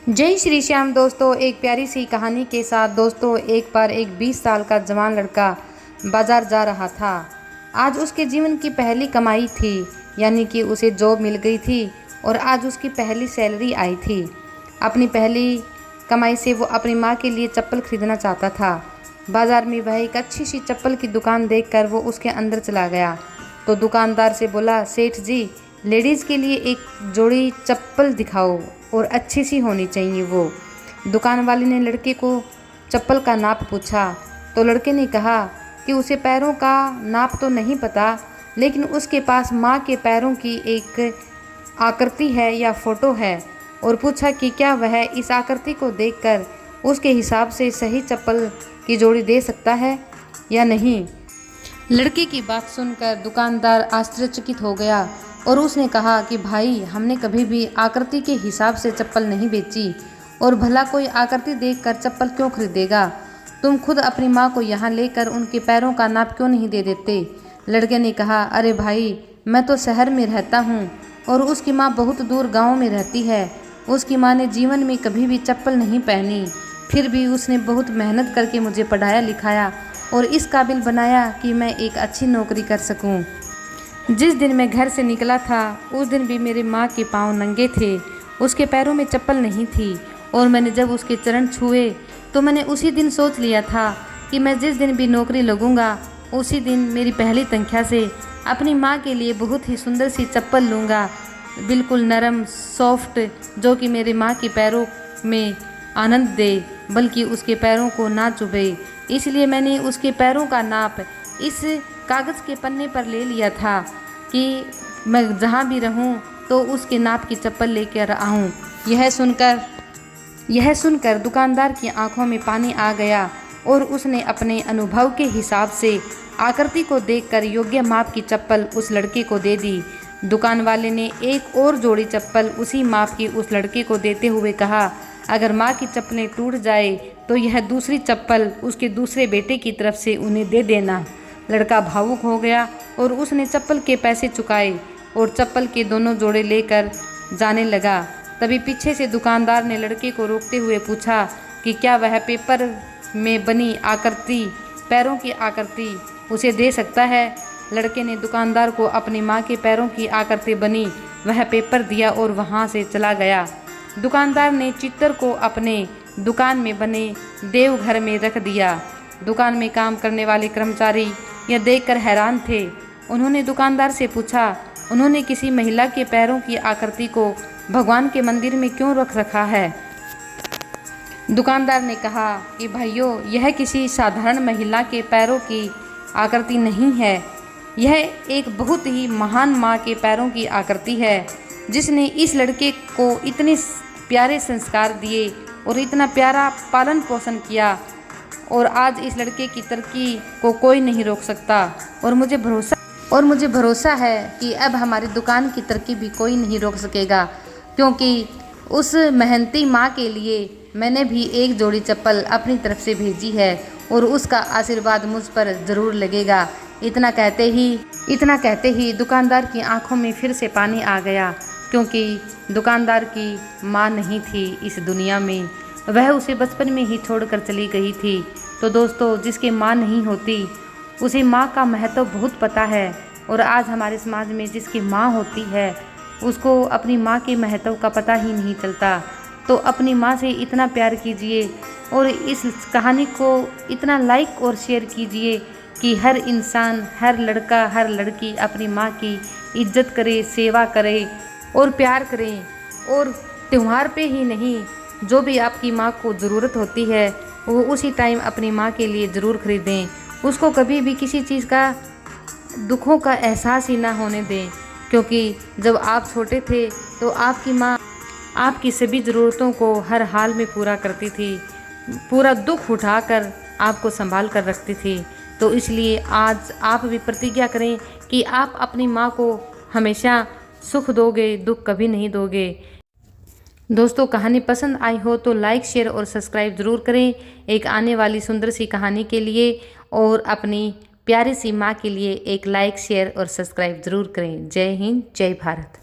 जय श्री श्याम दोस्तों, एक प्यारी सी कहानी के साथ। दोस्तों, एक बार एक 20 साल का जवान लड़का बाजार जा रहा था। आज उसके जीवन की पहली कमाई थी, यानी कि उसे जॉब मिल गई थी और आज उसकी पहली सैलरी आई थी। अपनी पहली कमाई से वो अपनी माँ के लिए चप्पल खरीदना चाहता था। बाजार में वह एक अच्छी सी चप्पल की दुकान देखकर वो उसके अंदर चला गया तो दुकानदार से बोला, सेठ जी, लेडीज़ के लिए एक जोड़ी चप्पल दिखाओ और अच्छी सी होनी चाहिए वो। दुकान वाले ने लड़के को चप्पल का नाप पूछा तो लड़के ने कहा कि उसे पैरों का नाप तो नहीं पता, लेकिन उसके पास माँ के पैरों की एक आकृति है या फोटो है, और पूछा कि क्या वह इस आकृति को देखकर उसके हिसाब से सही चप्पल की जोड़ी दे सकता है या नहीं। लड़के की बात सुनकर दुकानदार आश्चर्यचकित हो गया और उसने कहा कि भाई, हमने कभी भी आकृति के हिसाब से चप्पल नहीं बेची, और भला कोई आकृति देखकर चप्पल क्यों खरीदेगा। तुम खुद अपनी माँ को यहाँ लेकर उनके पैरों का नाप क्यों नहीं दे देते। लड़के ने कहा, अरे भाई, मैं तो शहर में रहता हूँ और उसकी माँ बहुत दूर गाँव में रहती है। उसकी माँ ने जीवन में कभी भी चप्पल नहीं पहनी, फिर भी उसने बहुत मेहनत करके मुझे पढ़ाया लिखाया और इस काबिल बनाया कि मैं एक अच्छी नौकरी कर सकूं। जिस दिन मैं घर से निकला था उस दिन भी मेरी माँ के पाँव नंगे थे, उसके पैरों में चप्पल नहीं थी, और मैंने जब उसके चरण छुए तो मैंने उसी दिन सोच लिया था कि मैं जिस दिन भी नौकरी लगूंगा उसी दिन मेरी पहली तनख्वाह से अपनी माँ के लिए बहुत ही सुंदर सी चप्पल लूँगा, बिल्कुल नरम सॉफ्ट, जो कि मेरी माँ के पैरों में आनंद दे बल्कि उसके पैरों को ना चुभे। इसलिए मैंने उसके पैरों का नाप इस कागज़ के पन्ने पर ले लिया था कि मैं जहाँ भी रहूँ तो उसके नाप की चप्पल लेकर आऊँ। यह सुनकर दुकानदार की आंखों में पानी आ गया और उसने अपने अनुभव के हिसाब से आकृति को देखकर योग्य माप की चप्पल उस लड़के को दे दी। दुकान वाले ने एक और जोड़ी चप्पल उसी माप की उस लड़के को देते हुए कहा, अगर माँ की चप्पलें टूट जाए तो यह दूसरी चप्पल उसके दूसरे बेटे की तरफ से उन्हें दे देना। लड़का भावुक हो गया और उसने चप्पल के पैसे चुकाए और चप्पल के दोनों जोड़े लेकर जाने लगा। तभी पीछे से दुकानदार ने लड़के को रोकते हुए पूछा कि क्या वह पेपर में बनी आकृति, पैरों की आकृति उसे दे सकता है। लड़के ने दुकानदार को अपनी माँ के पैरों की आकृति बनी वह पेपर दिया और वहाँ से चला गया। दुकानदार ने चित्र को अपने दुकान में बने देवघर में रख दिया। दुकान में काम करने वाले कर्मचारी यह देखकर हैरान थे। उन्होंने दुकानदार से पूछा, उन्होंने किसी महिला के पैरों की आकृति को भगवान के मंदिर में क्यों रख रखा है। दुकानदार ने कहा कि भाइयों, यह किसी साधारण महिला के पैरों की आकृति नहीं है, यह एक बहुत ही महान माँ के पैरों की आकृति है, जिसने इस लड़के को इतने प्यारे संस्कार दिए और इतना प्यारा पालन पोषण किया, और आज इस लड़के की तरक्की को कोई नहीं रोक सकता। और मुझे भरोसा है कि अब हमारी दुकान की तरक्की भी कोई नहीं रोक सकेगा, क्योंकि उस मेहनती माँ के लिए मैंने भी एक जोड़ी चप्पल अपनी तरफ से भेजी है और उसका आशीर्वाद मुझ पर ज़रूर लगेगा। इतना कहते ही दुकानदार की आंखों में फिर से पानी आ गया, क्योंकि दुकानदार की माँ नहीं थी इस दुनिया में, वह उसे बचपन में ही छोड़कर चली गई थी। तो दोस्तों, जिसकी माँ नहीं होती उसे माँ का महत्व बहुत पता है, और आज हमारे समाज में जिसकी माँ होती है उसको अपनी माँ के महत्व का पता ही नहीं चलता। तो अपनी माँ से इतना प्यार कीजिए और इस कहानी को इतना लाइक और शेयर कीजिए कि हर इंसान, हर लड़का, हर लड़की अपनी माँ की इज्जत करे, सेवा करे और प्यार करें। और त्यौहार पे ही नहीं, जो भी आपकी माँ को ज़रूरत होती है वो उसी टाइम अपनी माँ के लिए ज़रूर खरीदें। उसको कभी भी किसी चीज़ का, दुखों का एहसास ही ना होने दें, क्योंकि जब आप छोटे थे तो आपकी माँ आपकी सभी ज़रूरतों को हर हाल में पूरा करती थी, पूरा दुख उठाकर आपको संभाल कर रखती थी। तो इसलिए आज आप भी प्रतिज्ञा करें कि आप अपनी माँ को हमेशा सुख दोगे, दुख कभी नहीं दोगे। दोस्तों, कहानी पसंद आई हो तो लाइक, शेयर और सब्सक्राइब ज़रूर करें एक आने वाली सुंदर सी कहानी के लिए, और अपनी प्यारी सी माँ के लिए एक लाइक, शेयर और सब्सक्राइब ज़रूर करें। जय हिंद, जय भारत।